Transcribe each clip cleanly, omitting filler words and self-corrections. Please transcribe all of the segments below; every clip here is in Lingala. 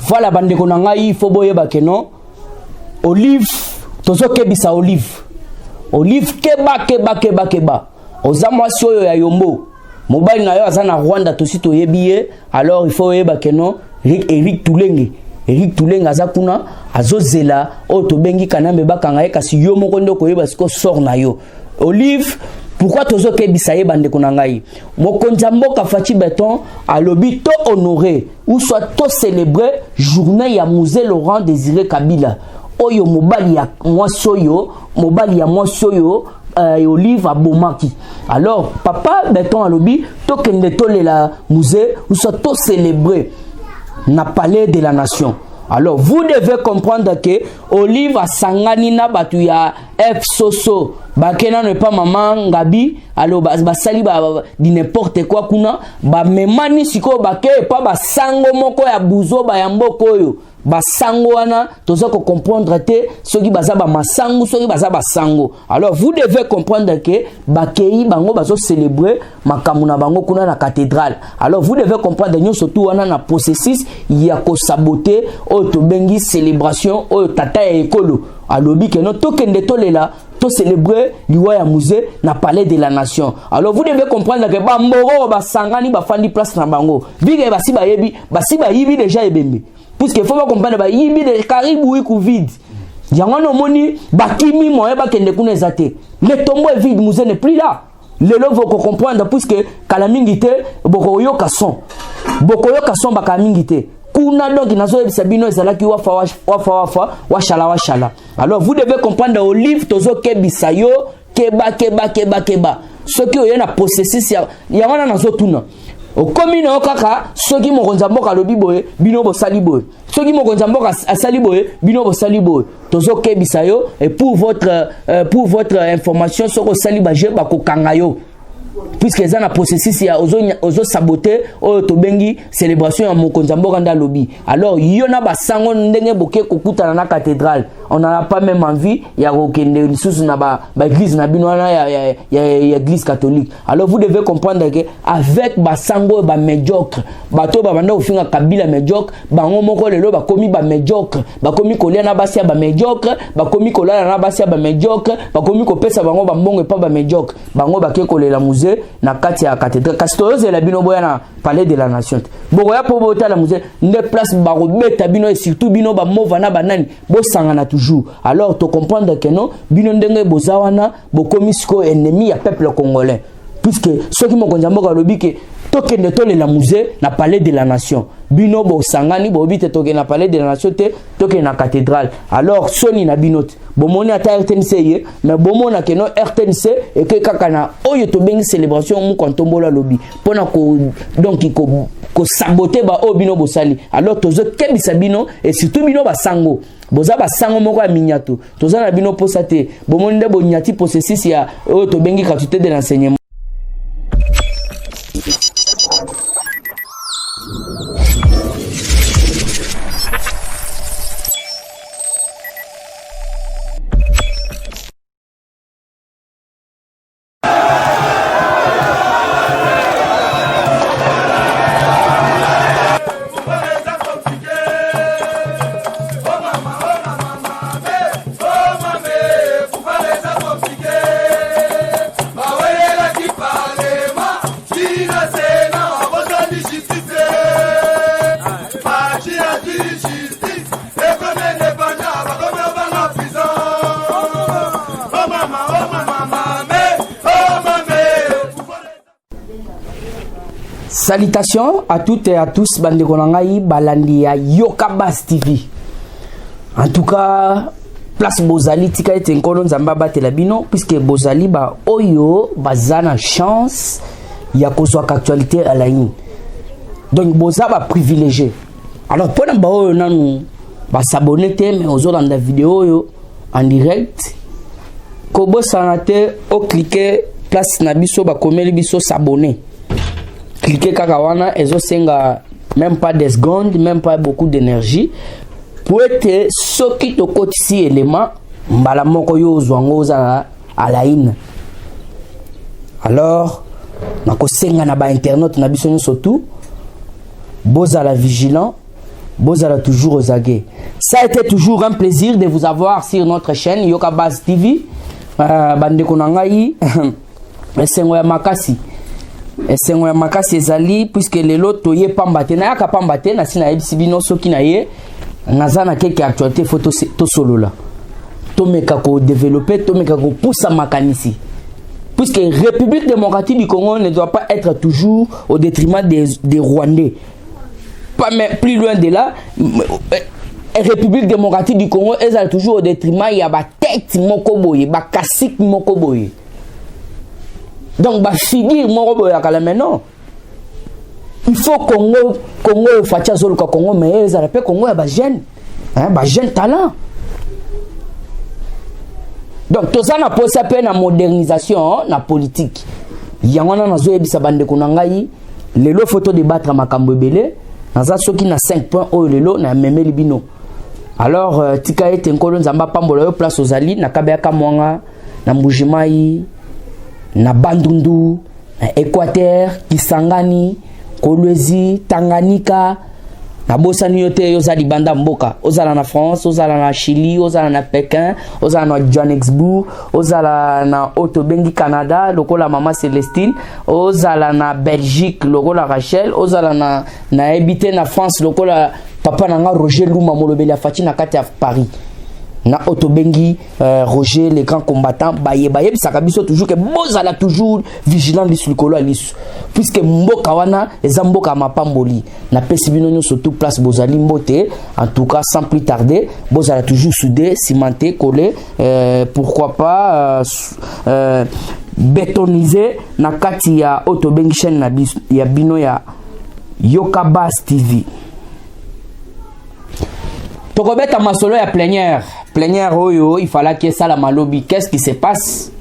voilà bande ko na ngai fo boyeba ke non Olive tozo kebisa Olive keba oza mwasi oyo ya yombo mobali na yo aza na Rwanda tosi toyebi ye alors il faut yeba ke non Eric Tulenge aza kuna azozela o to bengi kana me bakanga ye kasi yo moko ndoko yeba siko sort na yo Olive. Pourquoi tozo kebisa ye bande ko na ngai mokonza mboka Fachi Beton alobi to honorer ou soit to célébrer journée ya musée Laurent Désiré Kabila oyo mobali ya mwasi oyo Olive abomaki. Alors papa Beton alobi to kende to la musée ou soit to célébrer na palais de la nation. Alors vous devez comprendre que Olive a sangani na batu ya F Soso bakena ne pas maman Ngabi alors basali di n'importe quoi kuna ba memani siko bake pa basango moko ya buzo ba ya mboko oyo basango wana toza ko comprendre te soki baza ba masango soki baza basango. Alors vous devez comprendre que bakei bango bazo célébrer makamuna bango kuna na cathédrale. Alors vous devez comprendre nyo surtout wana na processus ya ko saboter o to bengi célébration o tata ya ekolo alobi ke no tokende tolela to célébrer liwa ya musée na palais de la nation. Alors vous devez comprendre que ba mboro ba sangani ba fandi place na bango bige basi ba yibi déjà ebembe puisque faut pas comprendre ba yibi de karibu iku vide yango no moni bakimi moye ba kende kuna ezate le tombeau est vide, musée n'est plus là. Lelo voko comprendre puisque kala mingi te boko yoka son baka mingi te kuna donc nazo ebisa bino ezalaki wafa washala. Alors vous devez comprendre Olive tozo kebisa yo keba soki oyo na processus ya wana nazo tuna okomina okaka soki mokonza mboka lobi boye bino bosali boye soki mokonza mboka asali boye bino bosali boye tozo kebisa yo et pour votre information soko sali ba je ba kokanga yo puisque ça na processus ya ozo saboter o to bengi célébration ya mokonza mboka nda lobi. Alors yona ba sango ndenge boke kokutana na cathédrale on n'a pas même envie ya kokende lisusu na ba église na bino na ya église catholique. Alors vous devez comprendre que avec ba sango ba médiocre bato ba banda ofinga Kabila médiocre bango moko lelo ba komi ba médiocre ba komi kolia na basi ya ba médiocre ba komi kolala na basi ya ba médiocre ba komi kopesa bango ba mbongo pa ba médiocre bango ba ke kolela musée na kati ya cathédrale Castorose la bino boya na palais de la nation boya po bota la musée ne place ba robeta bino et surtout bino ba movana banani bo sangana toujours. Alors to comprendre que non bino ndenge bozawana bokomi siko ennemi ya peuple congolais puisque ceux qui mokonza mboka lobi ke tokende tole la musée na palais de la nation bino bo sangani bo bite toke na palais de la nation te toke na cathédrale. Alors soni na binot bomoni ata RTNC ye mais bomona ke no RTNC et que kakana oyo to bengi célébration mu kontombola lobi pona ko donc ko saboter ba o bino bosali. Alors tozo kebisa bino et surtout bino ba sango boza ba sango moko ya minyato toza na bino posate bomoni nde bo nyati processus ya oyo to bengi gratuité de l'enseignement. Salutations à toutes et à tous, bande konangai balandi ya Yokabas TV. En tout cas, place Bozali tika ete nkono nzamba batela bino puisque Bozali ba oyo bazana chance ya kozwa actualité à la ligne. Donc boza ba privilégié. Alors pour ba oyo nanu ba s'abonner te mais ozo dans la vidéo yo en direct. Kobo sanate o cliquer place na biso ba komeli biso s'abonner. Cliquez kakawana ezo senga même pas des secondes, même pas beaucoup d'énergie pour être soki to kotisi élément mbala moko yo zwango za à la ine. Alors nako senga na ba internet na biso surtout boza la vigilant bozala toujours aux aguets. Ça a été toujours un plaisir de vous avoir sur notre chaîne Yoka Base TV. Bande konangai esengo ya makasi. Esengo ya makasi ezali puisque lelo toye pambate na yaka pambate na sina yebisi bino soki na ye nazana keke actualité photo to solola. Tomeka ko développer, tomeka ko pousser makanisi. Puisque République démocratique du Congo ne doit pas être toujours au détriment des Rwandais. Pas même plus loin de là, République démocratique du Congo est toujours au détriment, il y a ba tête mokoboye, ba kasik mokoboye. Donc ba figure mokoboye akala maintenant. Il faut Congo fatia zolo ka Congo mais ça rappelle Congo ya ba jeune. Hein, ba jeune talent. Donc tout ça na posa pe na modernisation na politique. Yangona nazo yebisa bande konangai lelo photo débattre makambo ebele. Naza soki na 5 points au lelo na meme libino. Alors tika ete nkolo nzamba pambola yo place ozali na kabeka mwanga na mbujimai na Bandundu na Équateur Kisangani Kolwezi Tanganyika na bosani yote yozali banda mboka ozala na France ozala na Chili ozala na Pékin ozala na Johannesburg ozala na Otobengi Canada lokola mama Célestine ozala na Belgique lokola Rachel ozala na habité na France lokola papa nanga Roger Luma molobeli afati na kati ya Paris na Otobengi Roger les grands combattants baye bisaka biso toujours que bozala toujours vigilant sur likolo alisu puisque mboka wana eza mboka mapamboli na pesi bino surtout place bozali mbote en tout cas sans plus tarder bozala toujours soudé cimenté collé pourquoi pas bétonisé na kati ya Otobengi chaîne na ya bino ya Yoka Base TV. Tokobeta masolo ya plénière oyo il fallait que ça la malobi qu'est-ce qui se passe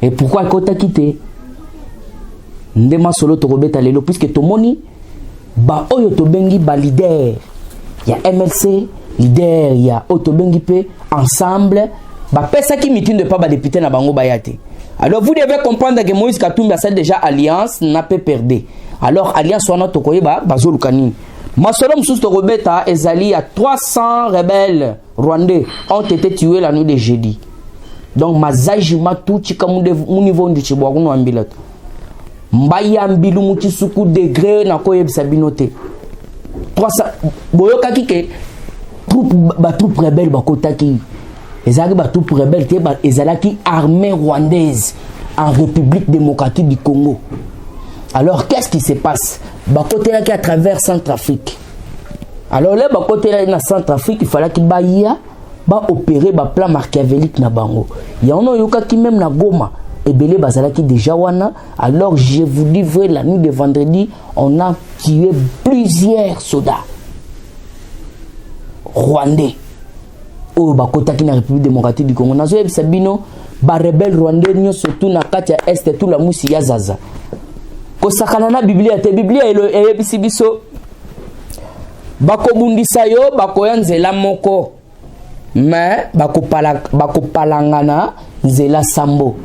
et pourquoi kota quitté nde masolo tokobeta lelo puisque tomoni ba oyo tobengi ba leader ya MLC leader ya Otobengi pe ensemble ba pesa ki meeting de pas ba député na bango bayate. Alors vous devez comprendre que Moïse Katumbi a cette déjà alliance n'a pas perdu. Alors alliance wana tokoyeba bazolukani. Masolo msusu tokobeta ezali à 300 rebelles rwandais ont été tués la nuit de jeudi. Donc mazajima tout chika mu niveau ndi chibwa kuno ambilato. Mbaya mbilu mutisuku degré na koyebisa binote. 300 boyoka kike troupe rebelle bakotaki. Ezali ba troupe rebelle te ba ezalaki armée rwandaise en République démocratique du Congo. Alors qu'est-ce qui se passe? Bakote là qui à travers Centrafrique. Alors là bakote là na Centrafrique il fallait qu'il baïa ba opérer ba plan machiavélique na bango. Ya ono yoka ki même na Goma et belé bazala qui déjà wana. Alors je vous dis vrai la nuit de vendredi on a tué plusieurs soldats rwandais. Oh bakota ki na République démocratique du Congo. Nazo yebisa bino ba rebelle rwandais nyo surtout na kati ya est tout la musi ya zaza. Kosakana na Biblia te Biblia eyebisi biso bakobundisa yo bakoya nzela moko mais bakopalangana nzela sambo.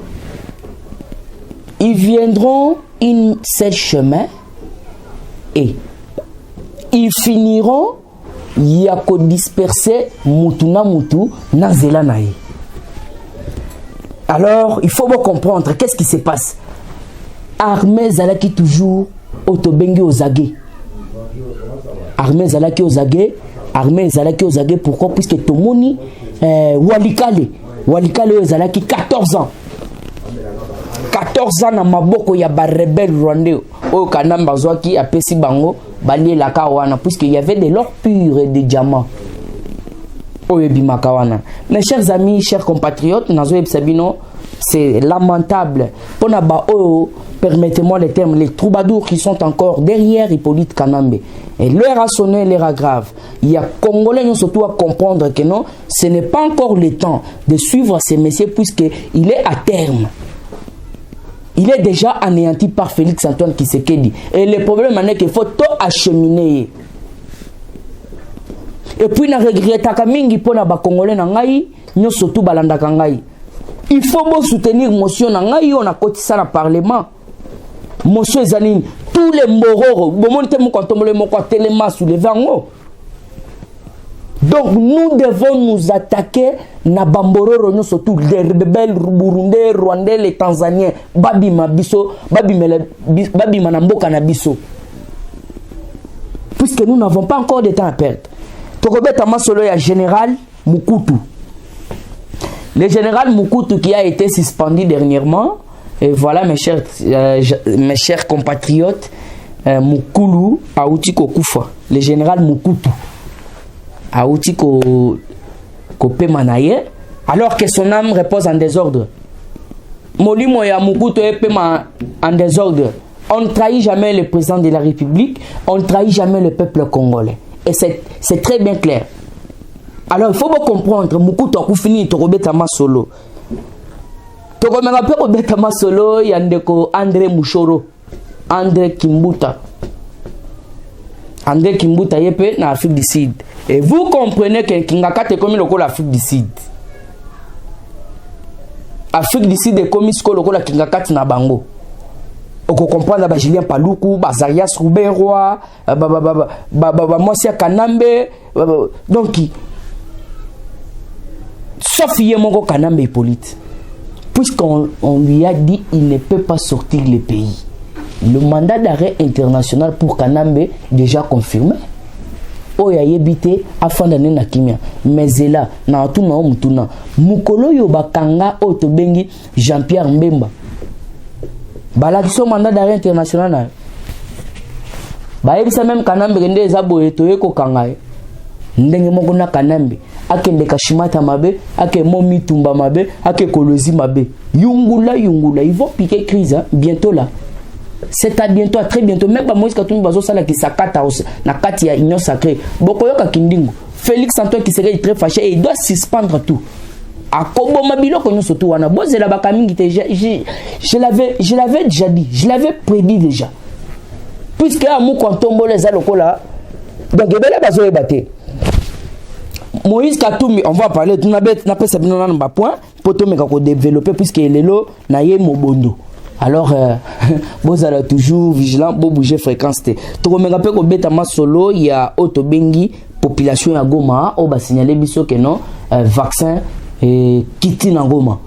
Ils viendront une seul chemin et ils finiront yako disperser mutu na mutu na nzela na ye. Alors il faut comprendre qu'est-ce qui se passe. Armée zalaki toujours Otobengi aux aguets. Armée zalaki aux aguets. Armée zalaki aux aguets. Pourquoi? Puisque Tomoni Walikale zalaki 14 ans. 14 ans na maboko ya ba rebelle rwandais. Au Kanamba Zwaki a pesi bango bali la kawana puisqu'il y avait de l'or pur et des diamants. Mes chers amis, chers compatriotes, c'est lamentable. Permettez-moi les termes, les troubadours qui sont encore derrière Hippolyte Kanambe. Et l'heure a sonné, l'heure grave. Il y a Congolais surtout à comprendre que non, ce n'est pas encore le temps de suivre ces messieurs puisqu'il est à terme. Il est déjà anéanti par Félix Antoine Tshisekedi. Et le problème est qu'il faut tout acheminer. Et puis, na regrette mingi pour na ba Congolais na ngai, nyo surtout balanda kangai. Il faut bon soutenir motion na ngai on a kotisa na parlement. Motion ezalini tous les mororo, bon monte mo kontomole mo ko telema soulever ngo. Donc nous devons nous attaquer na bambororo surtout les rebelles burundais, rwandais, les tanzaniens, babima biso, babima na mboka na biso. Puisque nous n'avons pas encore de temps à perdre. Tokobeta masolo ya général Mukutu. Le général Mukutu qui a été suspendu dernièrement, et voilà mes chers compatriotes, Mukulu Aouti Kokufa, le général Mukutu Aouti Kopé Manaye, alors que son âme repose en désordre. Molimo ya Mukutu est en désordre. On ne trahit jamais le président de la République, on ne trahit jamais le peuple congolais. Et c'est très bien clair. Alors il faut bien comprendre, Mukutu Akufini Tokobeta Masolo. Tokomera pe Robeta Masolo yandeko André Mushoro, André Kimbuta. André Kimbuta yepe na Afrique du Sud. Et vous comprenez que Kingakate comme le l'Afrique du Sud. Afrique du Sud est comme ce que le Kingakate na bango. Oko comprendre ba Julien Paluku, ba Zarias Rubenroi, Mosia Kanambe, donc sauf Yemongo Kanambe Hippolyte. Puisqu'on lui a dit qu'il ne peut pas sortir le pays. Le mandat d'arrêt international pour Kanambe déjà confirmé. Oya yebite afanda na kimia. Mais là, na tuna mutuna. Mukolo yo bakanga otobengi Jean-Pierre Mbemba. Balakiso mandat d'arrêt international. Ba yebisa même Kanambe ngende ezabo etoye ko kangaye. Ndenge moko na Kanambe. Ake ndeka shimata mabe, ake momi tumba mabe, ake kolozi mabe. Yungula, ils vont piquer crise hein, bientôt là. C'est à bientôt, à très bientôt. Même pas Moïse Katumbi Bazo Sala qui s'akata na kati ya union sacrée. Bokoyoka Kindingo. Félix Antoine qui serait très fâché et il doit suspendre tout. A Kobo Mabilo qu'on surtout wana boze la bakamingi je l'avais déjà dit, je l'avais prédit déjà. Puisque à mou quand tombe les alokola donc ebele bazo ebate. Moïse Katumbi, on va parler, tu n'as pas ça bien dans point pour te mettre développer puisque il est là, naïe mobondo. Alors, vous allez toujours vigilant pour bouger fréquence. Tu me rappelles qu'au Betama Solo, il y a Otobengi, population à Goma, on va signaler que non, vaccin et kiti na Goma.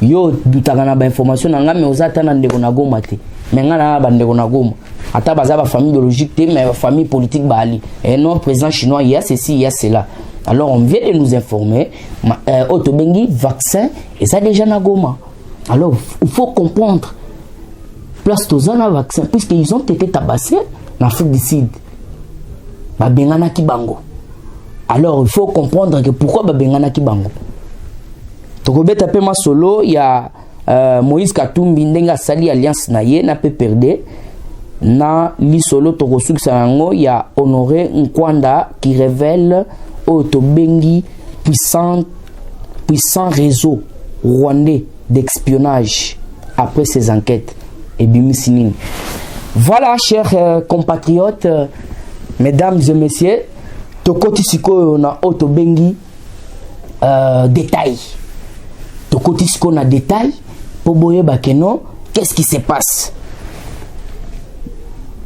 Yo, dutagana ba information na ngame ozata na ndeko na Goma te. Mais ngana ba ndeko na Goma. Ata baza ba famille biologique te, mais famille politique ba ali. Et non, président chinois, il y a ceci, il y a cela. Alors on vient de nous informer, Otobengi, vaccin, et ça déjà na Goma. Alors il faut comprendre, place tozana vaccin, puisqu'ils ont été tabassés en Afrique du Sud. Babengana Kibango. Alors il faut comprendre que pourquoi Babengana Kibango. Tokobeta pema solo, il y a Moïse Katumbi ndenga sali alliance na ye na pe perdre. Na li solo tokosuk sango, il y a Honoré Nkwanda qui révèle Otobengi puissant réseau rwandais d'espionnage après ces enquêtes et bimisinine. Voilà, chers compatriotes, mesdames et messieurs, tokoti siko na Otobengi détail. Tokoti siko na détail pour boye bakeno qu'est-ce qui se passe.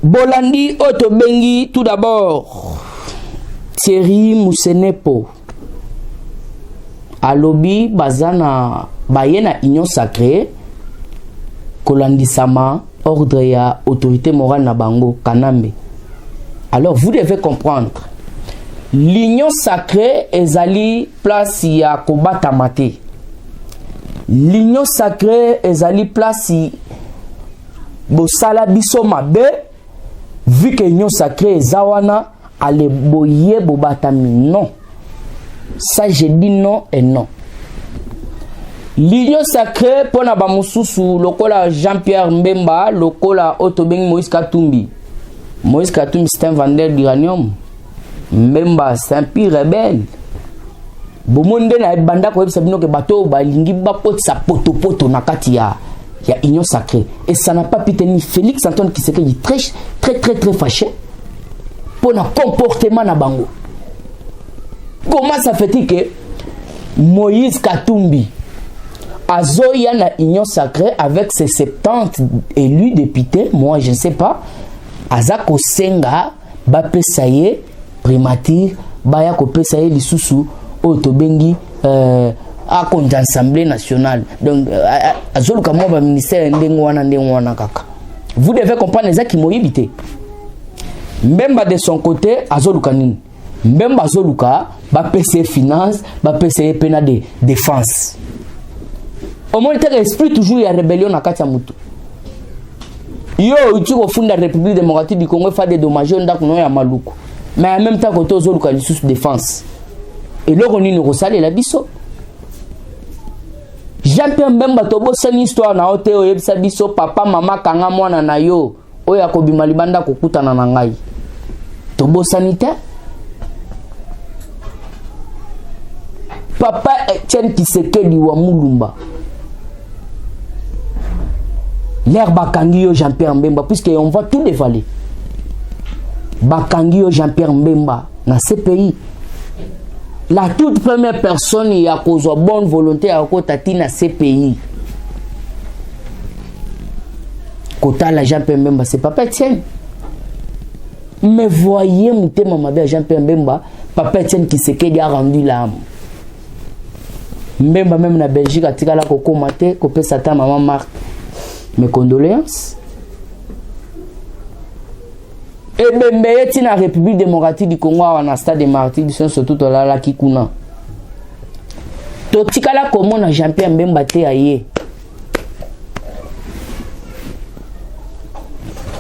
Bolandi Otobengi tout d'abord. Thierry Moussenepo alobi bazana bayena union sacrée kolandisama ordre ya autorité morale na bango Kanambe. Alors vous devez comprendre, l'union sacrée ezali place ya kobata mate. L'union sacrée ezali place bosala biso mabe vu que l'union sacrée ezawana ale boye bobatami. Non, ça je dis non et non. L'union sacrée pour na bamususu lokola Jean-Pierre Mbemba, lokola Otobengi Moïse Katumbi. Moïse Katumbi c'est un vendeur d'uranium. Mbemba c'est un pire rebelle. Bomonde na banda ko sabino ke bato balingi bapoti sa poto na kati ya union sacrée. Et ça n'a pas pu tenir. Félix Antoine qui s'est très fâché pour le comportement na bango. Comment ça fait-il que Moïse Katumbi azoya na union sacrée avec ses 70 élus députés, moi je ne sais pas, azako senga bapesaye primature baya kopesa ye lisusu oyo tobengi a compte assemblée nationale. Donc azoluka mo ba ministère ndenge wana kaka. Vous devez comprendre les qui moyibité. Mbemba de son côté azoluka nini? Mbemba azoluka ba PC finance, ba PC pena de défense. Au moins il esprit toujours ya rébellion na kati ya mutu. Yo uti ko funda République démocratique du Congo fa des dommages ndako no ya maluku. Mais en même temps que tous autres sous défense. Et là on ne resale la biso. Jean-Pierre Mbemba tobo c'est une histoire na hote o yebisa biso papa mama kanga mwana na yo oya ko bima libanda ko kutana na ngai. Tobo sanitaire. Papa Etienne Tshisekedi wa Mulumba. L'air Bakangio Jean-Pierre Mbemba, puisque on va tout dévaler. Bakangio Jean-Pierre Mbemba, dans ce pays. La toute première personne qui a causé bonne volonté à côté dans ce pays. Kota la Jean-Pierre Mbemba, c'est Papa Etienne. Mais voyez, mon thème, ma Jean-Pierre Mbemba, Papa Etienne Tshisekedi a rendu l'âme. Mbemba même na Belgique a tiré la coco maté, copé Satan, maman Marthe. Mes condoléances. Et bien, dans la République démocratique du Congo, on a un stade de martyrs, surtout dans la Kikuna. Totikala comment on a Jean-Pierre Mbemba te aye.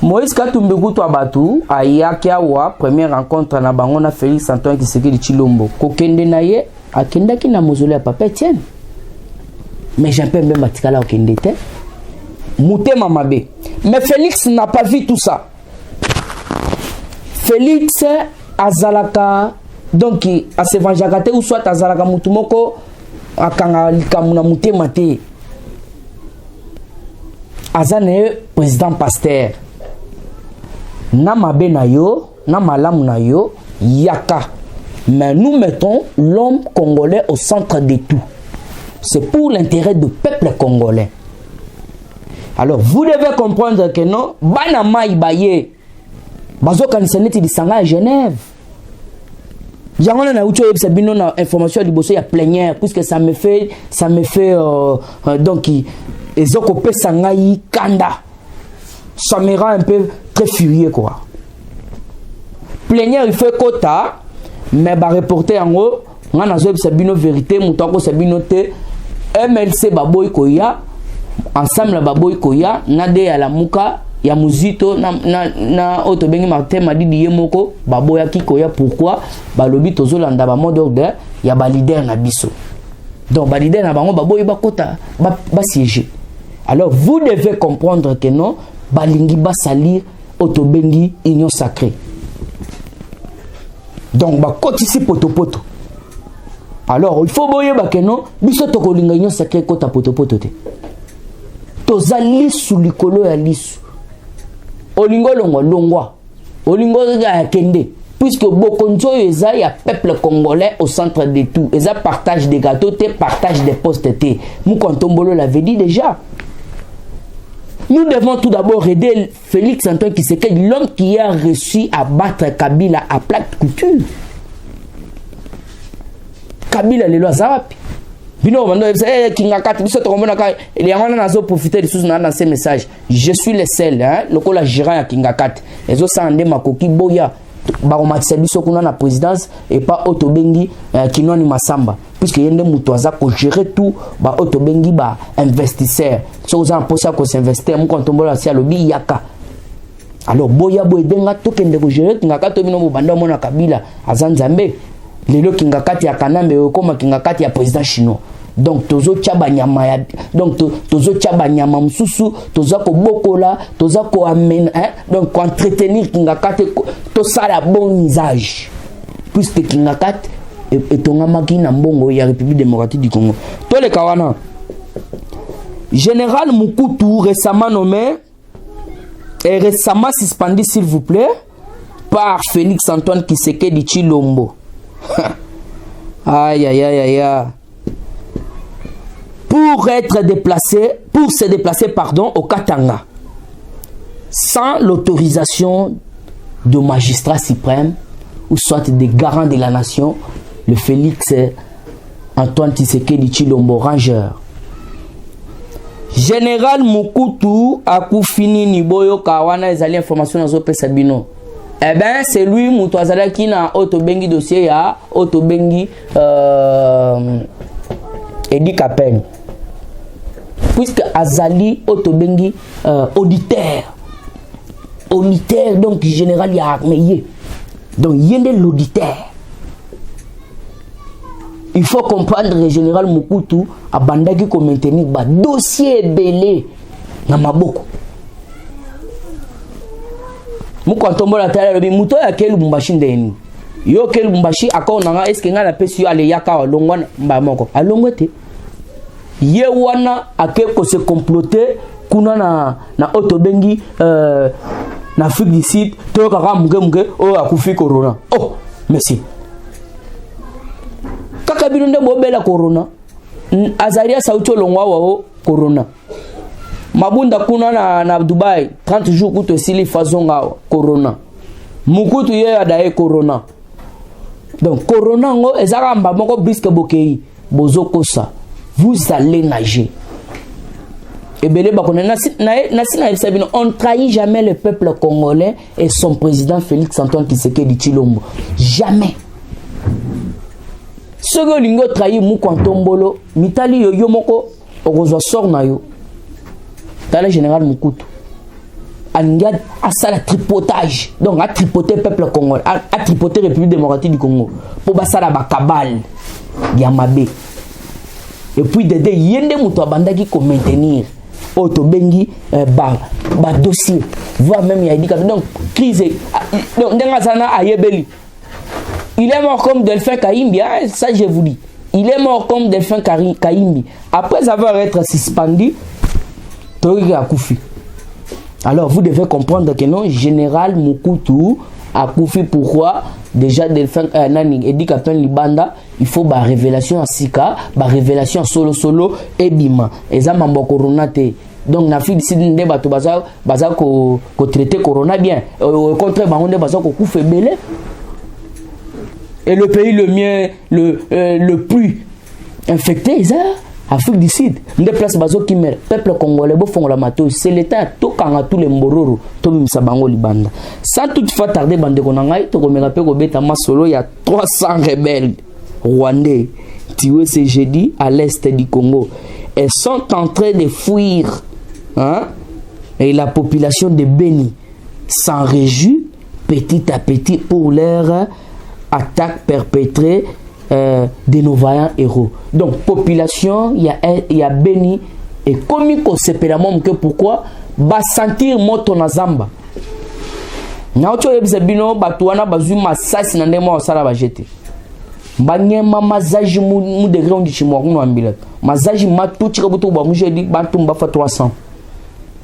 Moïse Katumbeku to abatu aya kiawa première rencontre na bango na Félix Antoine Tshisekedi Tshilombo. Kokende na ye akenda ki na mausolée à Papa Etienne. Mais Jean-Pierre Mbemba tikala okende te. Moutema Mabe. Mais Félix n'a pas vu tout ça. Félix azalaka donc a se vengeakate ou soit azalaka mutumoko akanga likamuna mutema te. Azane président pasteur. Na mabe na yo, na malamu na yo, yaka. Mais nous mettons l'homme congolais au centre de tout. C'est pour l'intérêt du peuple congolais. Alors, vous devez comprendre que non, Banama Ibaye, Bazo Kanisaneti di Sanga à Genève. J'en ai une information du bossé, il y a plénière, puisque ça me fait donc, ils ont coupé Sangaï Kanda. Ça me rend un peu très furieux, quoi. Plénière, il fait quota, mais bah, reporter en haut, on a une vérité, Moutako Sabino Te, MLC Baboy Koya. Ensemble la baboy koya nade ya la muka ya muzito na otobengi Martin m'a dit yemoko baboya ki koya pourquoi ba lobi tozolanda ba mode d'ordre ya ba leader na biso. Donc ba leader na bango baboy ba kota ba siéger. Alors vous devez comprendre que non balingi ba salir otobengi union sacrée. Donc ba kotisi potopoto. Alors il faut boyer ba que non biso tokolinga union sacrée kota potopoto te. Tozali sous likolo ya lisu olingo longwa olingo ya kende puisque bokonzo eza ya peuple congolais au centre de tout eza partage des gâteaux te partage des postes te Mukontombolo l'avait dit déjà. Nous devons tout d'abord aider Félix Antoine Tshisekedi, l'homme qui a réussi à battre Kabila à plate couture. Kabila le loi zawapi bino bando kingakati biso tokomona ka il y a un nazo profiter de sous dans ces messages. Je suis le seul hein lokola gérant ya kingakati ezo sande makoki boya ba romatisa biso kuna na présidence et pas otobengi kinoni masamba puisque yende muto aza ko gérer tout ba otobengi ba investisseur so za posa ko s'investir mu kontombola si alobi yaka. Alors boya boy denga tokende ko gérer kingakati bino banda mona Kabila azanzambe lelo kingakati ya kanambe okoma kingakati ya président chinois. Donc tozo tchaba nyama ya donc tozo tchaba nyama mususu tozo ko bokola tozo ko amena hein donc entretenir kingakati to sala bon usage puisque kingakati etongama na mbongo ya République démocratique du Congo. To le kawana Général Mukutu récemment nommé et récemment suspendu s'il vous plaît par Félix Antoine Tshisekedi Tshilombo. Aïe aïe aïe aïe. Pour se déplacer pardon au Katanga sans l'autorisation du magistrat suprême ou soit des garants de la nation, le Félix Antoine Tshisekedi Tshilombo Rangeur. Général Mokutu akufini ni boyo kawana ezali information nazo pesa bino. Eh ben c'est lui mutu azalaki na otobengi dossier ya otobengi Edi Kapen. Puisque azali otobengi auditeur. Auditeur donc général ya armée. Donc yende l'auditeur. Il faut comprendre le général Mokutu abandaki ko maintenir ba dossier belé na maboko. Mukantombo la tala lobi muto ya kelu Lubumbashi ndeni. Yo kelu Lubumbashi akona nga eske nga la pesi ale yaka longwana mba moko. Alongwete. Ye wana ake ko se comploter kuna na otobengi na Afrique du Sud to kaka muge o akufi corona. Oh, merci. Kaka bilonde bobela corona. Azaria saucho longwa wao corona. Mabunda kuna na Dubai 30 jours kuto sili fazonga corona. Mukutu ye adaye corona. Donc corona ngo ezaka mba moko briske bokei bozokosa. Vous allez nager. Et belé bakone on ne trahit jamais le peuple congolais et son président Félix Antoine Tshisekedi Tshilombo. Jamais. Ce que lingo trahi Mukantombolo, mitali yo moko okozwa sort na yo. Tala général Mokutu. Alinga asala tripotage. Donc a tripoter peuple congolais, a tripoter République démocratique du Congo pour basala ba cabale Yamabe. Et puis de yende muto abandaki ko maintenir otobengi ba dossier voire même il a dit donc crise donc ndenga sana ayebeli. Il est mort comme Delphin Kaimbi, hein, ça je vous dis. Il est mort comme Delphin Kaimbi. Après avoir été suspendu, Tori a Koufi. Alors vous devez comprendre que non, général Mokutu a Koufi. Pourquoi? Déjà Delphin Nani Edi Kapen Libanda, il faut ba révélation à Sika, ba révélation solo et bima. Et ça mambo corona te. Donc na fi d'ici nde bato baza ko traiter corona bien. Au contraire ba onde baza ko Koufi belé. Et le pays le plus infecté, c'est l'Afrique du Sud. Des places bazo qui meurent. Peuple congolais, c'est l'État tout quand tous les mororo, tout le sabango libanda. Sans toutefois tarder, bande konangai, to me rappelle au Betama solo, il y a 300 rebelles rwandais tués ce jeudi à l'est du Congo. Elles sont en train de fuir. Hein? Et la population de Beni s'en réjouit petit à petit pour leur attaque perpétrée de nos vaillants héros. Donc, population, il y a Beni et comme il se que pourquoi va sentir moto na zamba. Na ocho yebisebino batuana bazu masasi na ndemo osala bajete. Banyema mazaji mu degré on dit chimo kuno ambila. Mazaji matuchi kabuto ba mujedi batumba fa 300.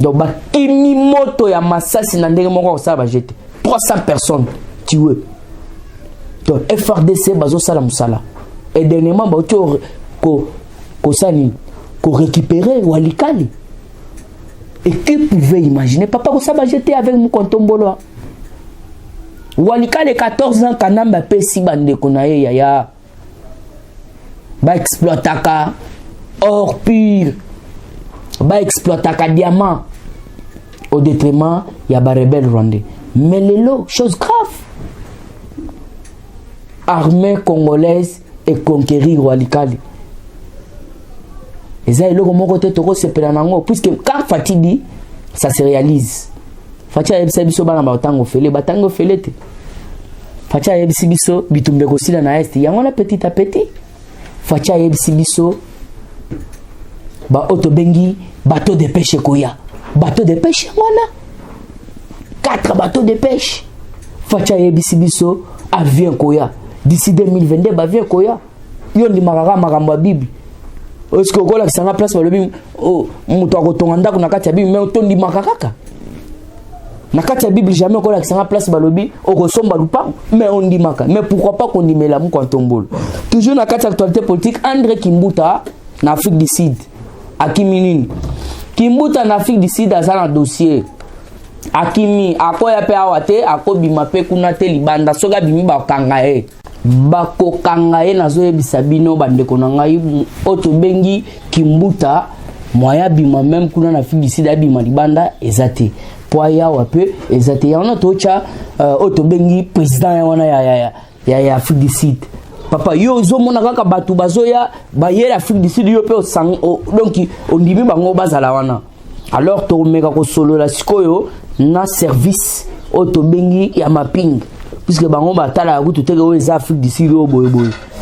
Donc ba kimi moto ya masasi na ndemo osala bajete. 300 personnes tuées. Donc FRDC bazo sala musala. Et dernièrement ba ocho ko sani ko récupérer Walikali. Et qui pouvait imaginer papa ko saba jeter avec Mukontombolo. Walikali 14 ans kanamba pesi bande konaye yaya. Ba exploitaka or pur. Ba exploitaka diamant au détriment ya ba rebelle rwandais. Mais lelo chose grave. Armée congolaise et conquérir Walikali. Et ça, puisque quand Fatidi, ça se réalise. Fatia Ebisibiso Banaba Tango Fele, Batango Felete. Fatia Ebisibiso, Bitumbeko Sila na Est, Yamana petit à petit. Fatia Ebisibiso, Ba Otobengi, bateau de pêche Koya. Bateau de pêche, voilà. 4 bateaux de pêche. Fatia Ebisibiso, avion Koya. D'ici 2022, avion Koya. Yon di Marara Maramba Bibi. Est-ce que vous avez une place pour le bim? Oh, muto akotonga kuna kati ya bibi mais otondi makakaka. Na kati ya Bible jamais ko la place balobi okosomba lupa mais on dit maka. Mais pourquoi pas qu'on dit mela mu Tombolo. Toujours na kati actualité politique André Kimbuta na Afrique du Sud. Akiminini. Kimbuta na Afrique du Sud a un dossier. akimi akoya pe awate akobima pe kuna te libanda soka bimi bakanga e bakokanga e nazoyebisa bino bandeko na ngai oto bengi Kimbuta moya bima même kuna na fibisida bima libanda ezate poya wape ezate ya ona tocha oto bengi président ya wana ya Afrique du Sud papa yo zo mona kaka batu bazoya bayera Afrique du Sud yo pe donc ondimi bango bazala wana alors to meka ko solo la sikoyo na service oto bengi ya mapping puisque bango batala kutu teke o les Afrique du Sud o boy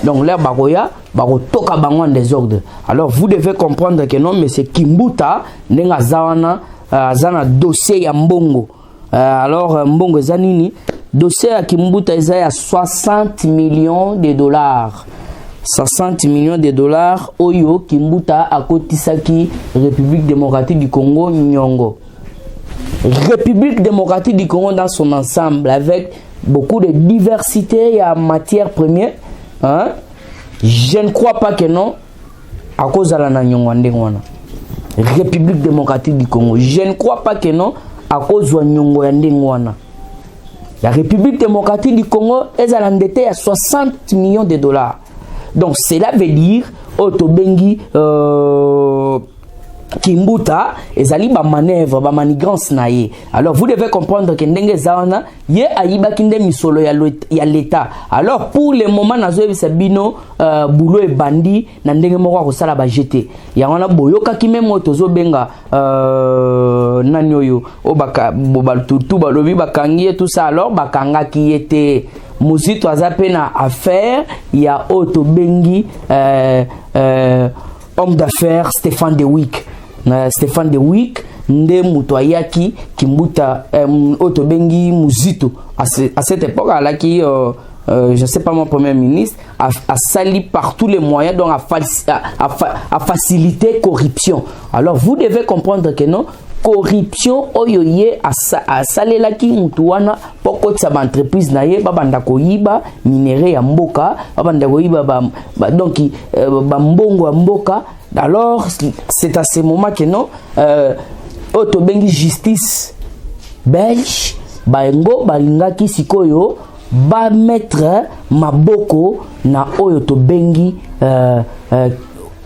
donc là bakoya bakotoka bango en désordre alors vous devez comprendre que non mais c'est Kimbuta nenga zawana zana dossier ya mbongo alors mbongo zanini dossier ya Kimbuta eza ya 60 millions de dollars 60 millions de dollars oyo Kimbuta akotisaki République démocratique du Congo nyongo République démocratique du Congo dans son ensemble avec beaucoup de diversité en matière première hein? Je ne crois pas que non à cause de la nyongo République démocratique du Congo je ne crois pas que non à cause de nyongo wana la République démocratique du Congo est endettée à 60 millions de dollars donc cela veut dire otobengi Kimbuta ezali ba manœuvre ba manigance na ye alors vous devez comprendre que ndenge zawana ye ayiba kinde misolo ya l'état alors pour le moment nazo bino boulot e bandi na ndenge moko ko sala ba jeter ya wana boyoka ki même tozo benga nani oyo obaka bobaltutu balobi bakangi tout ça alors bakanga ki était Muzito azape na affaire ya otobengi homme d'affaires Stéphane De Wick Stéphane De Wick nde muto ayaki Kimbuta otobengi Muzito à cette époque alaki je sais pas mon premier ministre a sali par tous les moyens donc a facilité corruption alors vous devez comprendre que non corruption oyoye a salelaki mutu wana poko tsa ba entreprise na ye babanda koyiba minéraux ya mboka babanda koyiba donc ba mbongo ya mboka alors c'est à ce moment que non otobengi justice belge baengo balingaki sikoyo ba mettre maboko na oyo tobengi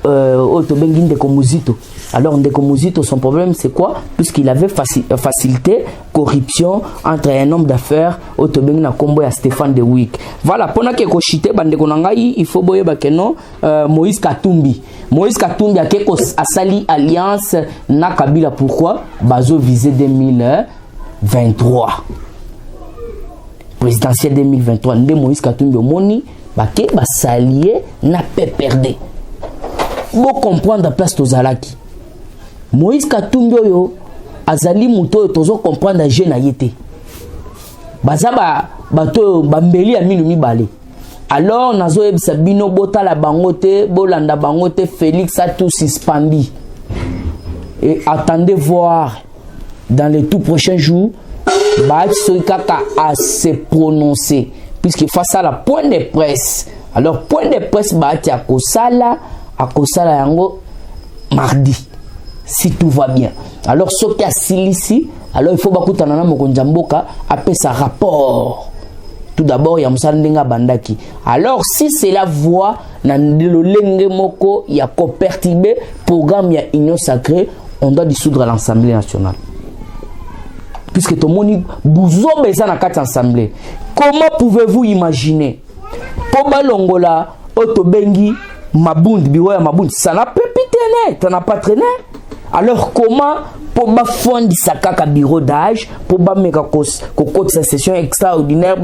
otobengi ndeko Muzito. Alors ndeko Muzito son problème c'est quoi puisqu'il avait facilité corruption entre un homme d'affaires otobengi na kombo ya Stéphane De Wick. Voilà pona ke ko chité bandeko na ngai il faut boyeba que non Moïse Katumbi a ke ko asali alliance na Kabila pourquoi bazo viser 2023 présidentielle 2023 nde Moïse Katumbi omoni bake basalier na PPRD. Bo comprendre place tozalaki Moïse Katumbi oyo azali muto oyo tozo comprendre jeune ayete bazaba bato bambeli ya minu mibale alors nazo ebisa bino botala bangote bolanda bangote Félix a tout suspendu et attendez voir dans les tout prochains jours Kaka à se prononcer puisque face à la point de presse alors point de presse baati akosala yango mardi si tout va bien alors ce qui a silisi alors il faut bakutana na mokonza mboka apé sa rapport tout d'abord ya musala ndenga bandaki alors si c'est la voix na lolenge moko ya ko perturber programme ya union sacrée on doit dissoudre l'Assemblée nationale puisque tout le monde bouzo beza na kati assemblée comment pouvez-vous imaginer po balongola otobengi Mabound, biwa Mabound, ça n'a pas traîné, ça n'a pas traîné. Alors comment pour fondre sa kaka bureau d'âge, pour mettre sa session extraordinaire,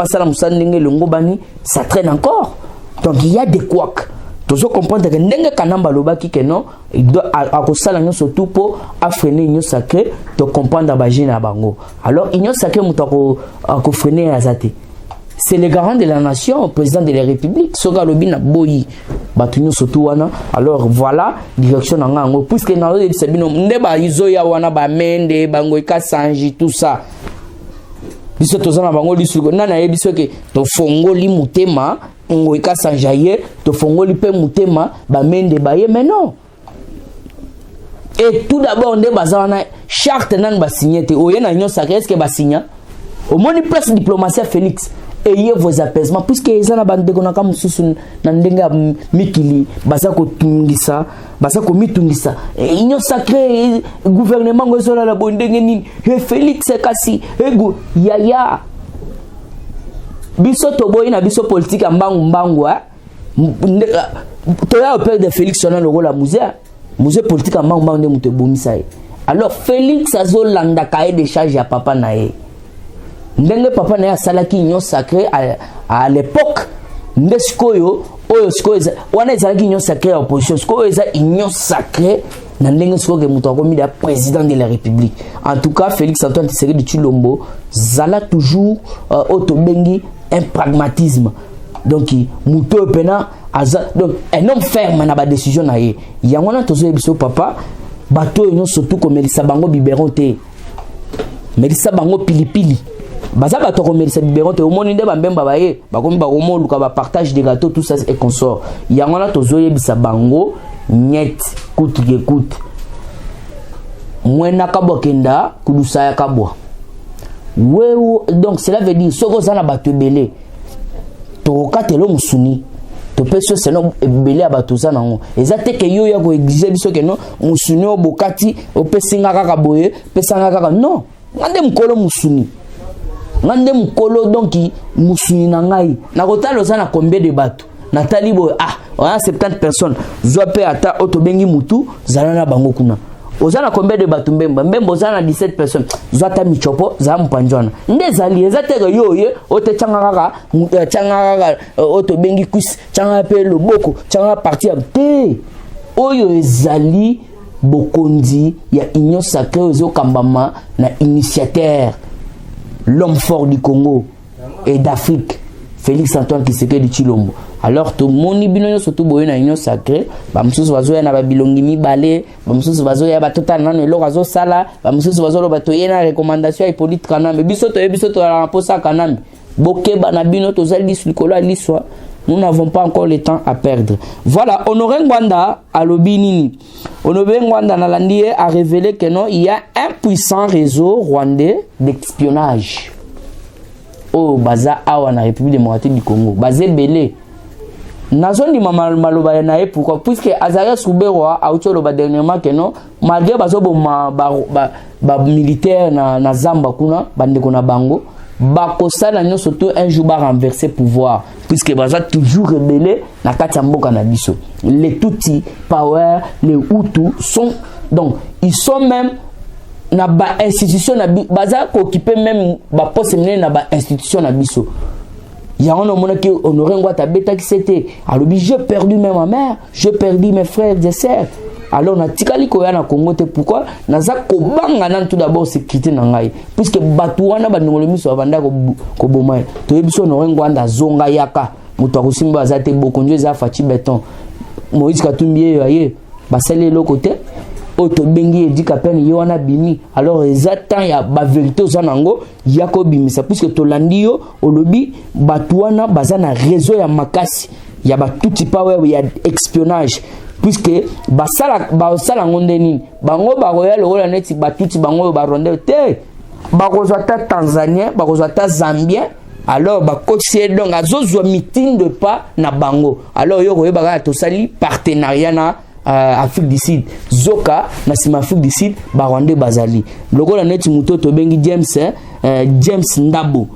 ça traîne encore. Donc il y a des couacs. Tu dois comprendre que n'engue kanamba lobaki que non, il doit akosala nyo surtout pour freiner union sacrée, tu comprendre bagé na bango. Alors union sacrée mutako freiner azate. C'est le garant de la nation, président de la République. Soga lobina boyi batunyo surtout wana. Alors voilà direction na ngango puisque na le sebino ndeba izoya wana ba mende bango ikasanji tout ça. Biso tozana bango lisuko nana yebiso ke to fongoli mutema ngo ikasanjaye to fongoli pe mutema ba mende baye mais non. Et tout d'abord, on a une charte nan ba signé. Oye na union sacrée, est-ce que ba signé? Au moins, une place diplomatie à Félix. Ayez vos apaisements. Puisque les gens bande qu'on a comme sous nandenga mikili, basako tungisa, basako mitungisa. Union sacrée, gouvernement gozola la bondenge ni. Félix kasi, ego yaya. Biso toboyi na biso politique mbangu toya au père de Félix sona le rôle à musée politique mbangu nde muto bomisa. Alors Félix azolanda cahier de charge ya papa nae. Ndenge papa nae asalaki union sacrée à l'époque ndeskoyo oyo skoyo wana ezalaki union sacrée à opposition skoyo eza union sacrée na ndenge skoyo muto akomi da président de la République. En tout cas Félix Antoine Tshisekedi Tshilombo zala toujours autobengi un pragmatisme. Donc muto pena donc un homme ferme na ba décision na ye. Yangona tozo biso papa bato yo surtout comme Melissa bango biberon te. Melissa bango pilipili. Baza bato comme Melissa biberon te au monde nde ba mbemba ba ye ba komi ba omo luka ba partage des gâteaux tout ça et consort. Yangona tozo yebisa bango net coûte que coûte. Mwena kabwa kenda kulusa ya kabwa. Donc cela veut dire soko zana bato belé. To katelo musuni. To peso seno belé abato zana ngo. Ezate ke yo ya ko exiger biso ke non musuni obokati opesinga kaka boye, pesanga kaka non. Ngande mukolo musuni. Ngande mukolo donc musuni na ngai. Na kotalo zana combien de bato. Natali boye on a 70 personnes. Zo pe ata otobengi mutu zana na bango kuna. Ozana combien de bato mbemba ozana 17 personnes zata michopo za mpanjwana ndezali ezateka yoye ote changaka oto bengi kwis changa pe loboko changa parti te oyo ezali bokonzi ya union sacrée ozo kambama na initiateur l'homme fort du Congo et d'Afrique Félix Antoine Tshisekedi Tshilombo. Alors tout moni bino surtout boye na union sacrée ba mususu bazoya na ba bilongi mibale ba mususu bazoya ba total nano eloko azo sala ba mususu bazolo bato yena recommandation ya Hippolyte Kanambe biso to la posa Kanambe bokeba na bino to zali likolo liswa. Nous n'avons pas encore le temps à perdre. Voilà, Honoré Ngwanda à l'Obinini. Honoré Ngwanda Nalandie a révélé que non, il y a un puissant réseau rwandais d'espionnage. Oh, baza awa na République démocratique du Congo. Basé belé. Nazoni maloba na e pourquoi puisque Azaria Souberoa a auto loba dernièrement que non malgré bazo ba militaire na Zamba kuna bandeko na bango bakosala nyo surtout un jour ba renverser pouvoir puisque baza toujours rebelle na kati mboka na biso. Les Tutsi power les Hutu sont donc ils sont même na ba institution na baza ko occuper même ba poste na ba institution na biso. Il y a un homme qui Honoré Ngwanda bêta qui c'était. Alors j'ai perdu même ma mère, j'ai perdu mes frères et sœurs. Alors na tikali ko ya na Congo te pourquoi naza ko banga nan tout d'abord sécurité na ngai puisque batu wana ba ngolo miso banda ko bomai. To yebiso Honoré Ngwanda zonga yaka muto akusimba azate bokonjo za fachi béton. Moïse Katumbi ye basale le côté auto bengi edika peine yona bimi alors exactement ya ba vérité ozanango yako bimisa puisque tolandio olobi batuana bazana réseau ya makasi ya ba tuti power ya espionnage puisque basala ngonde nini bango baroya lokola neti batuti bango baronde te bakozwa ta Tanzanien bakozwa ta Zambien alors bakotier donc azozwa meeting de pas na bango alors yo koyeba to sali partenariat na Afrique du Sud Zoka na sima Afrique du Sud Barwande Bazali lokola neti mutoto bengi James Ndabo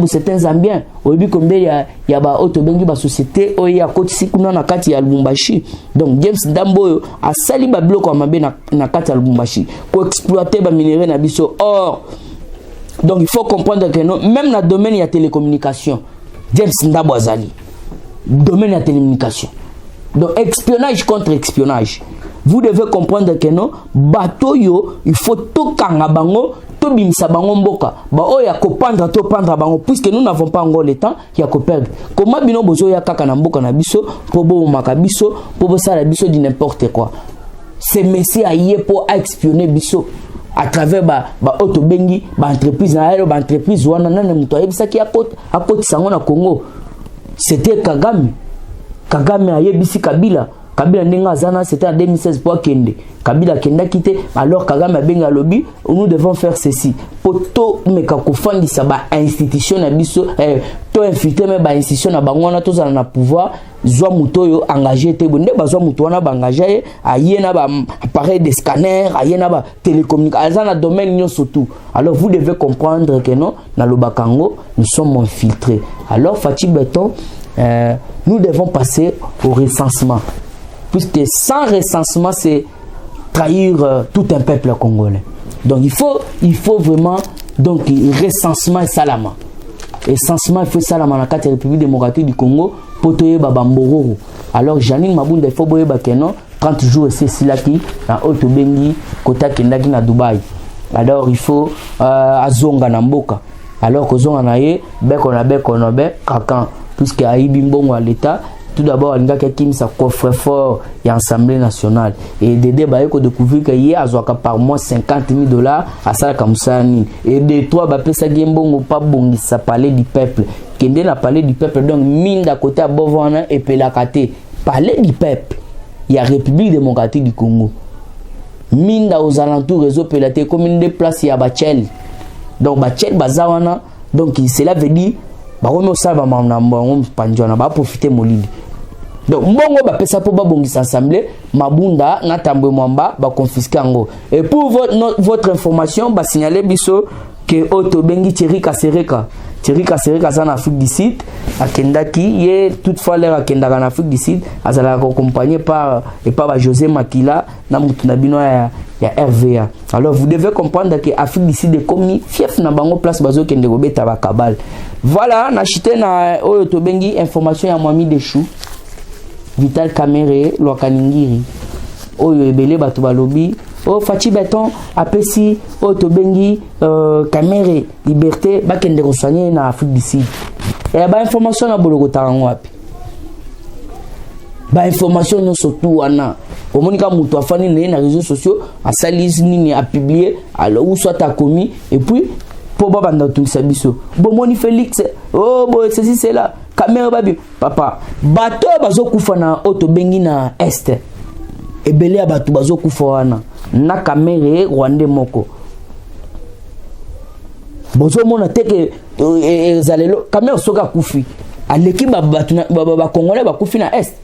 c'est un Zambien oyebi kombe ya ba auto bengi ba société oya koti sikuna na kati ya Lubumbashi donc James Ndabo a sali ba bloc wa mabe na kati ya Lubumbashi pour exploiter ba minerais na biso or donc il faut comprendre que non même dans domaine ya télécommunication James Ndabo azali domaine ya télécommunication. Donc espionnage contre espionnage. Vous devez comprendre que non, bateau yo, il faut tout kanga bango, tout bimisa bango mboka. Ba o ya ko pendre bango puisque nous n'avons pas encore le temps, ya ko perdre. Comment bino bozo ya kaka na mboka na biso, po bo makabiso, po bo sala biso di n'importe quoi. C'est messi a yé pour espionner biso à travers ba auto bengi, ba entreprise na aéro, ba entreprise wana na muto yebisa ki akoti sango na Congo. C'était Kagame a yebisi Kabila Kabila Nenga Zana, c'était en 2016 pour Kende. Kabila Kenda quitté, alors Kagame a bien lobby, nous devons faire ceci. Pour tout, mais quand on fait ça, institution, to infiltrer mais institution, na tous en pouvoir, zoa mutoyo engagé, te bonde, zoa mutoana engagé, ayena ba appareil de scanner, ayena ba télécommunication, dans domaine surtout. Alors vous devez comprendre que non, dans le Bakango, nous sommes infiltrés. Alors Fatih Beton, nous devons passer au recensement. Puisque sans recensement, c'est trahir tout un peuple congolais. Donc il faut vraiment donc recensement et salama. Recensement il faut salama dans la République démocratique du Congo pour toyer babamboro. Alors Janine Mabunda il faut boyer bakeno 30 jours c'est silaki dans Haute Bengi kota kendaki na Dubaï. Alors il faut azonga na mboka. Alors kozonga na ye beko na be kakan puisque aibi mbongo à l'état. Tout d'abord, il y a quelqu'un qui coffre fort et l'Assemblée nationale. Et des débats qui ont découvert qu'il y a par mois $50,000 à ça comme ça. Et des trois, ça bon pas bon, ça parlait du peuple. Qui n'a parlé du peuple, donc mine d'à côté à Bovana et Pelakate. Parler du peuple. Il y a République démocratique du Congo. Mine aux alentours réseau Pelate, comme une des places, il y a Bachel. Donc Bachel, Bazawana. Donc cela veut dire. Profiter molidi. Donc mbongo ba pesa po ba bongisa assemblée mabunda na tambwe mwamba ba confisquer ngo. Et pour votre information ba signaler biso que Oto Bengi Thierry Kasereka en Afrique du Sud akendaki ye toutefois l'air akendaka en Afrique du Sud azala accompagné par José Makila na mutu na bino ya RVA. Alors vous devez comprendre que Afrique du Sud est comme fief na bango place bazo kende robeta ba kabal. Voilà, na chité na Oto Bengi information ya Mwami Deshu Vital Kamere Lwakaningiri oyo ebele bato balobi o Fatih Beton apesi Oto Bengi Kamere Liberté bakende ko soigner na Afrique du Sud. Et ba information na boloko tarango wapi ba information no surtout wana omonika mutu afani na réseaux sociaux asalisi nini a publier alors où soit ta commis et puis pour banda tout ça biso bomoni Félix oh bon ceci c'est là caméra babi papa bato bazo kufa na Oto Bengi na est ebele ya bato bazo kufa wana na caméra Rwanda moko bozo mona teke ezalelo caméra soka kufi aleki ba congolais ba kufi na est.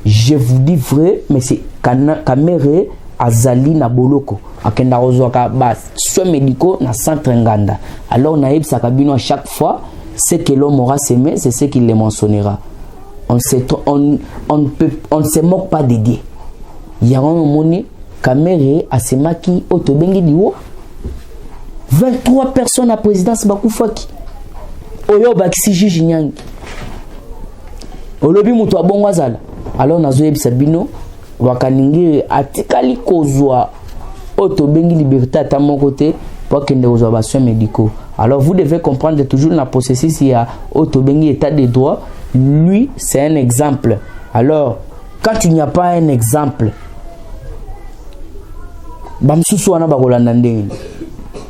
Je vous dis vrai, mais c'est Kamere Azali na Boloko. Akenda rozwaka bas soins médicaux na centre Nganda. Alors naïb sakabino à chaque fois, ce que l'homme aura semé, c'est ce qu'il les mentionnera. On ne se moque pas des dieux. Il y a un moment Kamere Asemaki Oto Bengi diwo 23 personnes à présidence Bakufaki. Oyo bakisi juge nyangi. Olobi mutu abongwazala. Alors nazoyeb sabino Lwakaningiri atikali kozwa Oto Bengi Liberté à mon côté pour qu'il y ait des soins médicaux. Alors vous devez comprendre toujours la processus il y a Oto Bengi état de droit. Lui c'est un exemple. Alors quand il n'y a pas un exemple, bamsusu wana bakolanda ndenge.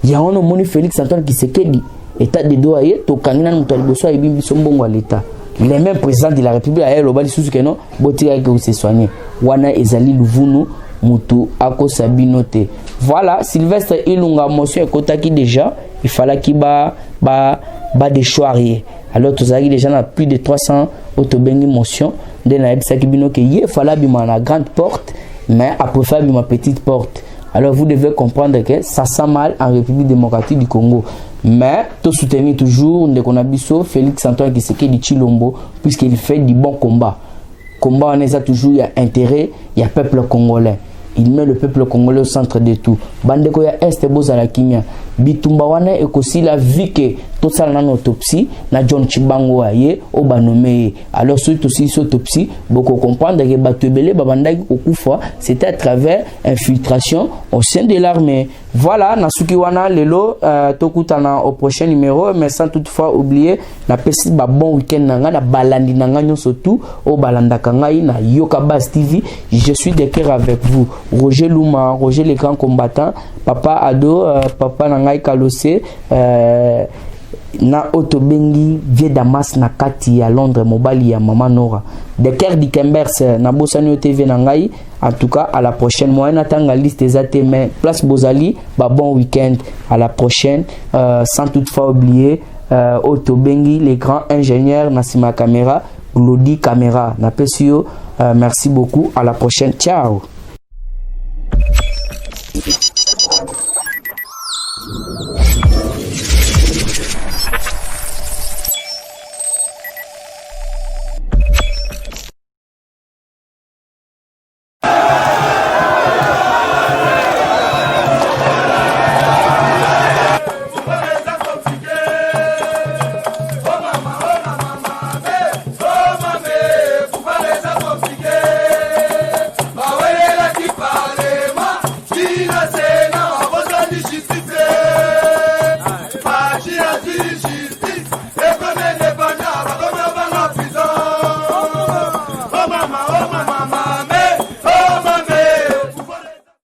Il y a un homme Félix Antoine Tshisekedi état de droit ye to kangina mutu liboso ayebi biso mbongo à l'état. Les mêmes présidents de la République à l'obali sous que non botika que se soigner wana ezali luvunu mutu ako sabinote. Voilà Sylvestre Ilunga motion ekotaki déjà il fallait qu'il ba des choirier. Alors tous les gens a plus de 300 Oto Bengi motion de na ebisa kibino que il fallait bima na grande porte mais après faire bima petite porte. Alors vous devez comprendre que ça sent mal en République démocratique du Congo. Mais tout soutenir toujours Ndekonabiso Félix Antoine Tshisekedi Tshilombo puisqu'il fait du bon combat. Combat on est toujours il y a intérêt, il y a peuple congolais. Il met le peuple congolais au centre de tout. Bandeko ya Est bozala kimia. Bitumba wana ekosi la vie que tout ça na autopsie na John Chibango aye o banomé. Alors surtout si autopsie beaucoup comprendre que batebele babandaki okufa c'était à travers infiltration au sein de l'armée. Voilà nasuki wana lelo tokutana au prochain numéro mais sans toutefois oublier na pesi ba bon week-end nanga na balandi nanga nyonso tout o balandaka ngai na Yokabas TV. Je suis de cœur avec vous. Roger Luma, Roger les grands combattants, papa Ado, papa Nangai Kalosé, na Otobengi vie Damas na kati à Londres mobali ya Mama Nora de Kerr Dikembers na Bosani TV Nangai. En tout cas à la prochaine. Moi n'attends liste des AT mais place Bozali bon week-end à la prochaine sans toutefois oublier Otobengi les grands ingénieurs Nassima Caméra Glody Caméra na pesio merci beaucoup à la prochaine ciao.